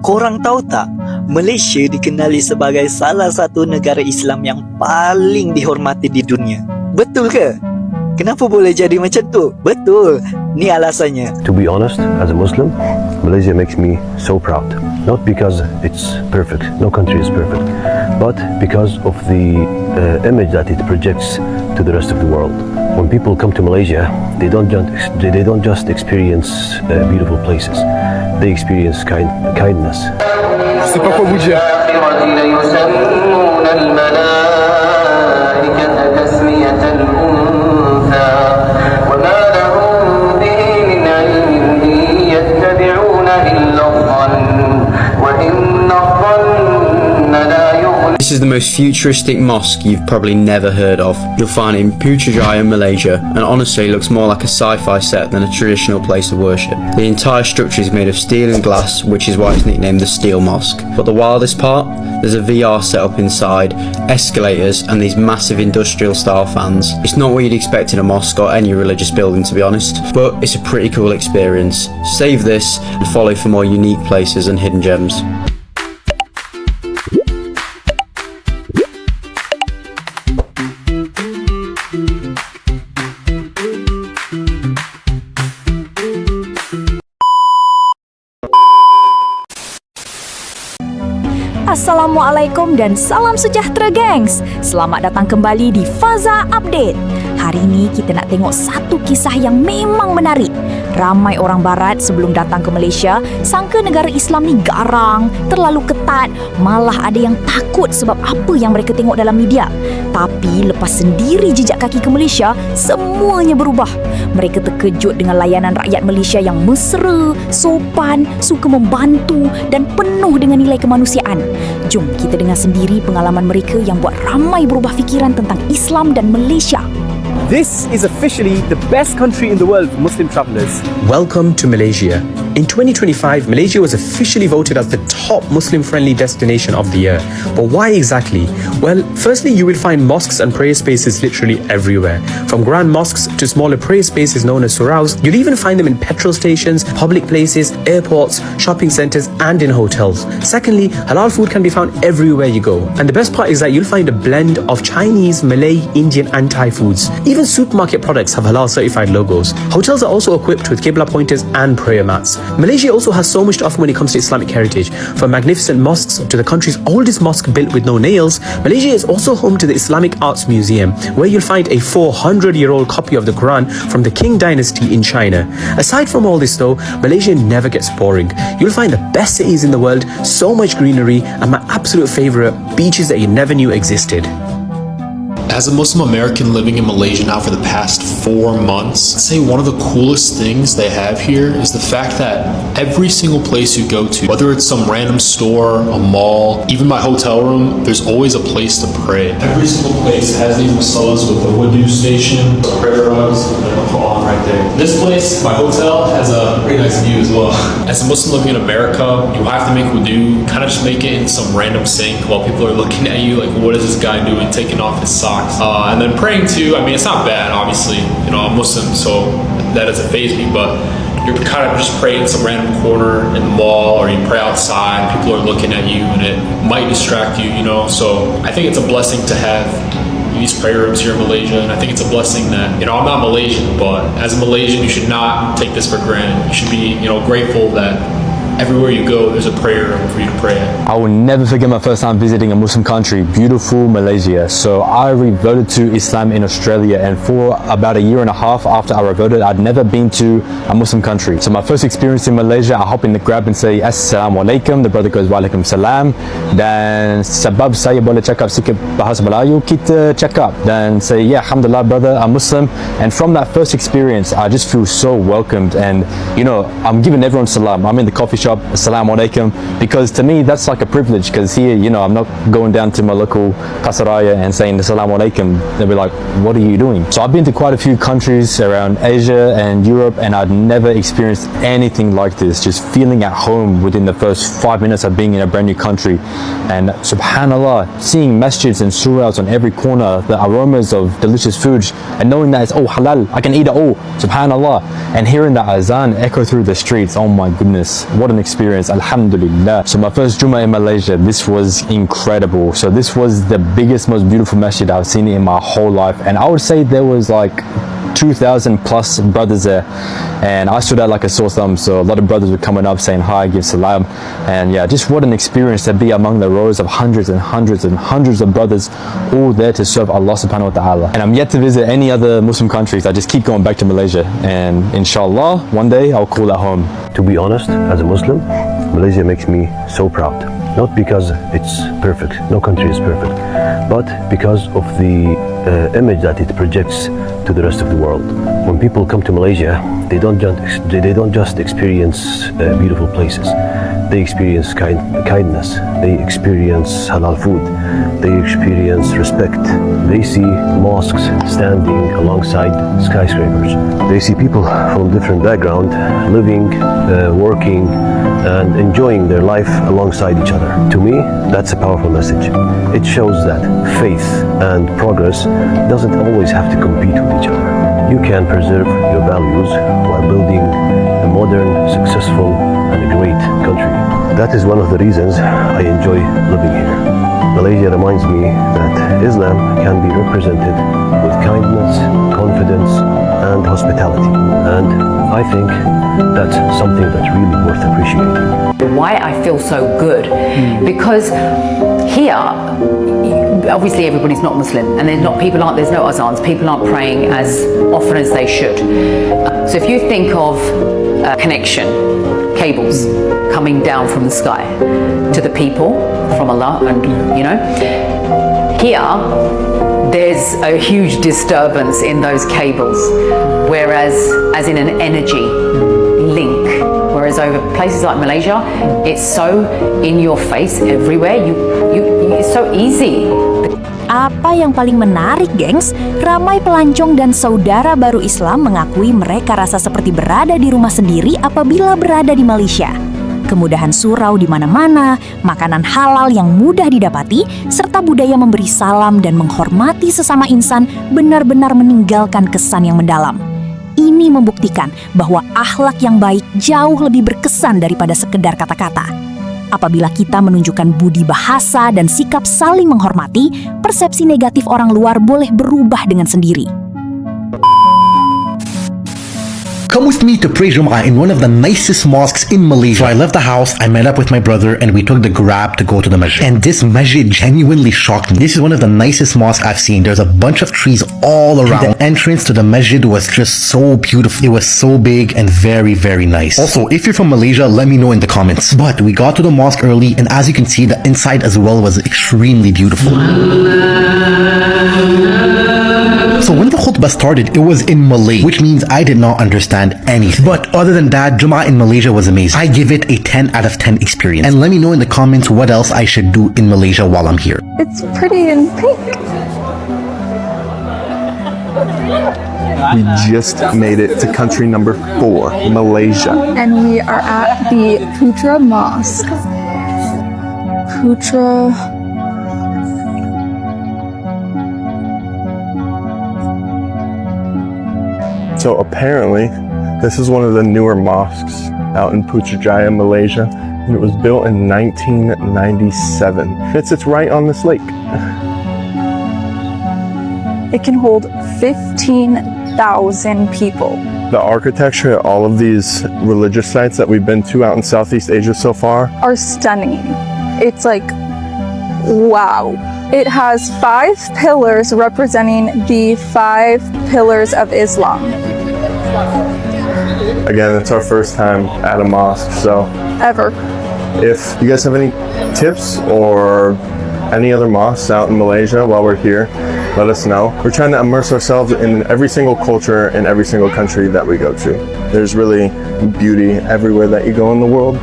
Korang tahu tak, Malaysia dikenali sebagai salah satu negara Islam yang paling dihormati di dunia. Betul ke? Kenapa boleh jadi macam tu? Betul, ni alasannya. To be honest, as a Muslim, Malaysia makes me so proud. Not because it's perfect, no country is perfect, but because of the image that it projects to the rest of the world. When people come to Malaysia, they don't just experience beautiful places. They experience kindness. Je sais pas quoi vous dire. This is the most futuristic mosque you've probably never heard of. You'll find it in Putrajaya, Malaysia, and honestly looks more like a sci-fi set than a traditional place of worship. The entire structure is made of steel and glass, which is why it's nicknamed the Steel Mosque. But the wildest part? There's a VR setup inside, escalators, and these massive industrial style fans. It's not what you'd expect in a mosque or any religious building, to be honest, but it's a pretty cool experience. Save this and follow for more unique places and hidden gems. Assalamualaikum dan salam sejahtera gengs. Selamat datang kembali di FAZA Update. Hari ini kita nak tengok satu kisah yang memang menarik. Ramai orang Barat sebelum datang ke Malaysia sangka negara Islam ni garang, terlalu ketat, malah ada yang takut sebab apa yang mereka tengok dalam media. Tapi lepas sendiri jejak kaki ke Malaysia, semuanya berubah. Mereka terkejut dengan layanan rakyat Malaysia yang mesra, sopan, suka membantu dan penuh dengan nilai kemanusiaan. Jom kita dengar sendiri pengalaman mereka yang buat ramai berubah fikiran tentang Islam dan Malaysia. This is officially the best country in the world for Muslim travellers. Welcome to Malaysia. In 2025, Malaysia was officially voted as the top Muslim-friendly destination of the year. But why exactly? Well, firstly, you will find mosques and prayer spaces literally everywhere. From grand mosques to smaller prayer spaces known as suraus, you'll even find them in petrol stations, public places, airports, shopping centres and in hotels. Secondly, halal food can be found everywhere you go. And the best part is that you'll find a blend of Chinese, Malay, Indian and Thai foods. Even supermarket products have halal certified logos. Hotels are also equipped with qibla pointers and prayer mats. Malaysia also has so much to offer when it comes to Islamic heritage. From magnificent mosques to the country's oldest mosque built with no nails, Malaysia is also home to the Islamic Arts Museum, where you'll find a 400-year-old copy of the Quran from the Qing dynasty in China. Aside from all this though, Malaysia never gets boring. You'll find the best cities in the world, so much greenery, and my absolute favourite, beaches that you never knew existed. As a Muslim American living in Malaysia now for the past 4 months, I'd say one of the coolest things they have here is the fact that every single place you go to, whether it's some random store, a mall, even my hotel room, there's always a place to pray. Every single place has these musallas with a wudu station, prayer rugs, and a Quran right there. This place, my hotel, has a very nice view as well. As a Muslim living in America, you have to make wudu, kind of just make it in some random sink while people are looking at you like, what is this guy doing, taking off his socks? And then praying too, I mean, it's not bad, obviously. You know, I'm Muslim, so that doesn't faze me, but you're kind of just praying in some random corner in the mall, or you pray outside, people are looking at you, and it might distract you, you know. So I think it's a blessing to have these prayer rooms here in Malaysia, and I think it's a blessing that, you know, I'm not Malaysian, but as a Malaysian, you should not take this for granted. You should be, you know, grateful that everywhere you go, there's a prayer room for you to pray at. I will never forget my first time visiting a Muslim country, beautiful Malaysia. So I reverted to Islam in Australia, and for about a year and a half after I reverted, I'd never been to a Muslim country. So my first experience in Malaysia, I hop in the Grab and say Assalamualaikum. The brother goes Waalaikumsalam. Dan sebab saya boleh cakap sikit bahasa Melayu, kita cakap dan say, yeah, Alhamdulillah brother, I'm Muslim. And from that first experience, I just feel so welcomed, and you know, I'm giving everyone salam. I'm in the coffee shop, Assalamualaikum, because to me that's like a privilege, because here, you know, I'm not going down to my local kasaraya and saying Assalamualaikum. They'll be like, what are you doing? So I've been to quite a few countries around Asia and Europe, and I'd never experienced anything like this, just feeling at home within the first 5 minutes of being in a brand new country. And subhanallah, seeing masjids and surahs on every corner, the aromas of delicious food, and knowing that it's all halal, I can eat it all, subhanallah, and hearing that azan echo through the streets, oh my goodness, what what an experience, alhamdulillah. So my first Jummah in Malaysia, this was incredible. So this was the biggest, most beautiful masjid I've seen in my whole life. And I would say there was like 2,000 plus brothers there, and I stood out like a sore thumb. So a lot of brothers were coming up saying hi, give salam, and yeah, just what an experience to be among the rows of hundreds and hundreds and hundreds of brothers all there to serve Allah subhanahu wa ta'ala. And I'm yet to visit any other Muslim countries. I just keep going back to Malaysia, and inshallah one day I'll call that home. To be honest, as a Muslim, Malaysia makes me so proud. Not because it's perfect, no country is perfect, but because of the image that it projects to the rest of the world. When people come to Malaysia, they don't just experience beautiful places. They experience kindness. They experience halal food. They experience respect. They see mosques standing alongside skyscrapers. They see people from different background living, working, and enjoying their life alongside each other. To me, that's a powerful message. It shows that faith and progress doesn't always have to compete with each other. You can preserve your values while building a modern, successful, and a great country. That is one of the reasons I enjoy living here. Malaysia reminds me that Islam can be represented with kindness, confidence, and hospitality. And I think that's something that's really worth appreciating. Why I feel so good, because here, obviously everybody's not Muslim, and there's no azans, people aren't praying as often as they should. So if you think of connection, cables coming down from the sky to the people from Allah, and here there's a huge disturbance in those cables, whereas as in an energy link. Whereas over places like Malaysia, it's so in your face everywhere. It's so easy. Apa yang paling menarik, gengs? Ramai pelancong dan saudara baru Islam mengakui mereka rasa seperti berada di rumah sendiri apabila berada di Malaysia. Kemudahan surau di mana-mana, makanan halal yang mudah didapati, serta budaya memberi salam dan menghormati sesama insan benar-benar meninggalkan kesan yang mendalam. Ini membuktikan bahwa akhlak yang baik jauh lebih berkesan daripada sekedar kata-kata. Apabila kita menunjukkan budi bahasa dan sikap saling menghormati, persepsi negatif orang luar boleh berubah dengan sendiri. Come with me to pray Jum'ah in one of the nicest mosques in Malaysia. So I left the house, I met up with my brother, and we took the Grab to go to the masjid. And this masjid genuinely shocked me. This is one of the nicest mosques I've seen. There's a bunch of trees all around. The entrance to the masjid was just so beautiful. It was so big and very, very nice. Also, if you're from Malaysia, let me know in the comments. But we got to the mosque early, and as you can see, the inside as well was extremely beautiful. So when the khutbah started, it was in Malay, which means I did not understand anything. But other than that, Jum'ah in Malaysia was amazing. I give it a 10 out of 10 experience. And let me know in the comments what else I should do in Malaysia while I'm here. It's pretty in pink. We just made it to country number 4, Malaysia. And we are at the Putra Mosque. So apparently, this is one of the newer mosques out in Putrajaya, Malaysia, and it was built in 1997. It sits right on this lake. It can hold 15,000 people. The architecture at all of these religious sites that we've been to out in Southeast Asia so far are stunning. It's like, wow. It has 5 pillars representing the 5 pillars of Islam. Again, it's our first time at a mosque, so Ever. if you guys have any tips or any other mosques out in Malaysia while we're here, let us know. We're trying to immerse ourselves in every single culture in every single country that we go to. There's really beauty everywhere that you go in the world,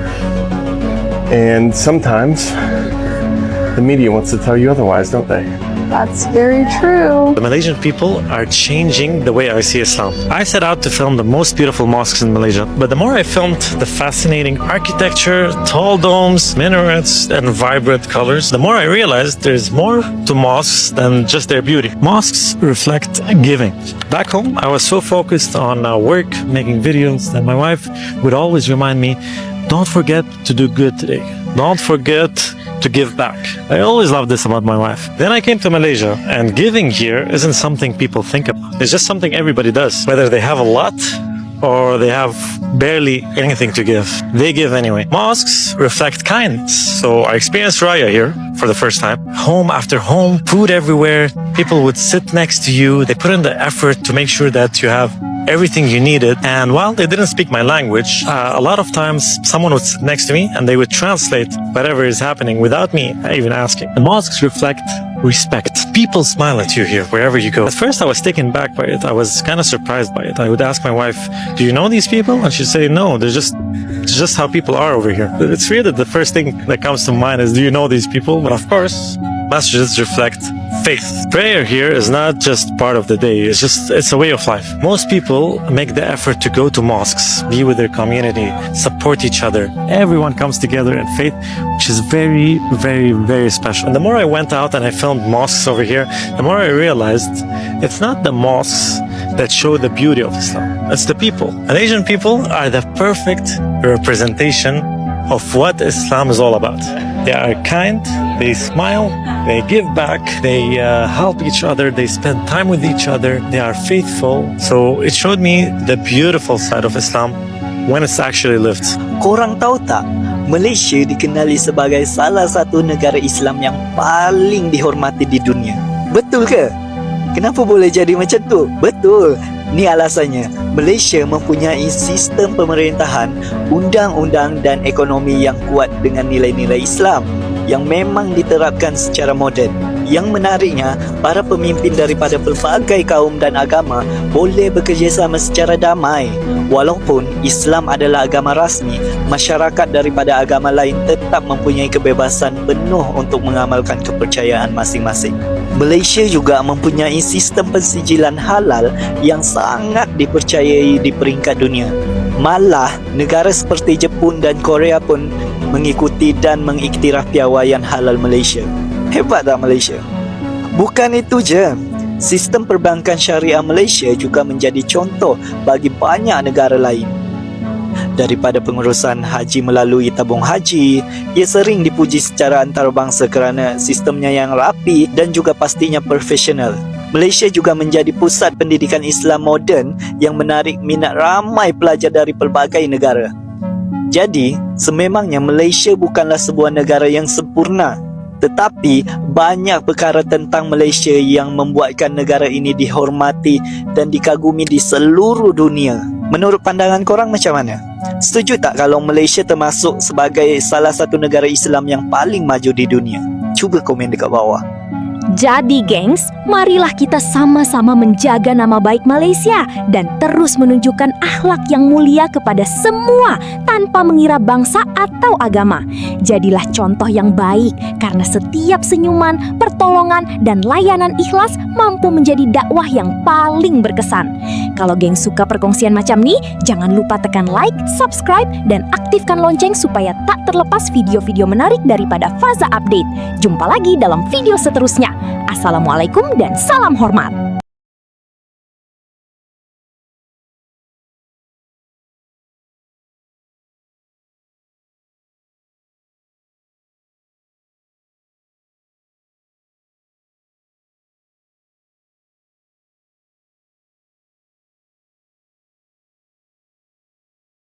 and sometimes the media wants to tell you otherwise, don't they? That's very true. The Malaysian people are changing the way I see Islam. I set out to film the most beautiful mosques in Malaysia, but the more I filmed the fascinating architecture, tall domes, minarets, and vibrant colors, the more I realized there's more to mosques than just their beauty. Mosques reflect giving. Back home, I was so focused on work, making videos, that my wife would always remind me, don't forget to do good today. Don't forget to give back. I always loved this about my wife. Then I came to Malaysia, and giving here isn't something people think about. It's just something everybody does. Whether they have a lot or they have barely anything to give, they give anyway. Mosques reflect kindness. So I experienced Raya here for the first time. Home after home, food everywhere. People would sit next to you. They put in the effort to make sure that you have everything you needed. And while they didn't speak my language, a lot of times someone would sit next to me and they would translate whatever is happening without me even asking. The mosques reflect respect. People smile at you here wherever you go. At first I was taken back by it. I was kind of surprised by it. I would ask my wife, do you know these people? And she'd say, no, it's just how people are over here. It's weird that the first thing that comes to mind is, do you know these people? But of course, masjids reflect faith. Prayer here is not just part of the day. It's a way of life. Most people make the effort to go to mosques, be with their community, support each other. Everyone comes together in faith, which is very, very, very special. And the more I went out and I filmed mosques over here, the more I realized it's not the mosques that show the beauty of Islam. It's the people. And Asian people are the perfect representation of what Islam is all about. They are kind, they smile, they give back, they help each other, they spend time with each other, they are faithful. So it showed me the beautiful side of Islam when it's actually lived. Korang tahu tak, Malaysia dikenali sebagai salah satu negara Islam yang paling dihormati di dunia. Betul ke? Kenapa boleh jadi macam tu? Betul. Ni alasannya. Malaysia mempunyai sistem pemerintahan, undang-undang dan ekonomi yang kuat dengan nilai-nilai Islam yang memang diterapkan secara moden. Yang menariknya, para pemimpin daripada pelbagai kaum dan agama boleh bekerjasama secara damai. Walaupun Islam adalah agama rasmi, masyarakat daripada agama lain tetap mempunyai kebebasan penuh untuk mengamalkan kepercayaan masing-masing. Malaysia juga mempunyai sistem pensijilan halal yang sangat dipercayai di peringkat dunia. Malah, negara seperti Jepun dan Korea pun mengikuti dan mengiktiraf piawaian halal Malaysia. Hebat tak Malaysia? Bukan itu je, sistem perbankan syariah Malaysia juga menjadi contoh bagi banyak negara lain. Daripada pengurusan haji melalui tabung haji, ia sering dipuji secara antarabangsa kerana sistemnya yang rapi dan juga pastinya profesional. Malaysia juga menjadi pusat pendidikan Islam moden yang menarik minat ramai pelajar dari pelbagai negara. Jadi, sememangnya Malaysia bukanlah sebuah negara yang sempurna, tetapi banyak perkara tentang Malaysia yang membuatkan negara ini dihormati dan dikagumi di seluruh dunia. Menurut pandangan korang macam mana? Setuju tak kalau Malaysia termasuk sebagai salah satu negara Islam yang paling maju di dunia? Cuba komen dekat bawah. Jadi gengs, marilah kita sama-sama menjaga nama baik Malaysia dan terus menunjukkan akhlak yang mulia kepada semua tanpa mengira bangsa atau agama. Jadilah contoh yang baik karena setiap senyuman, pertolongan dan layanan ikhlas mampu menjadi dakwah yang paling berkesan. Kalau geng suka perkongsian macam ni, jangan lupa tekan like, subscribe dan aktifkan lonceng supaya tak terlepas video-video menarik daripada FAZA Update. Jumpa lagi dalam video seterusnya. Assalamualaikum dan salam hormat.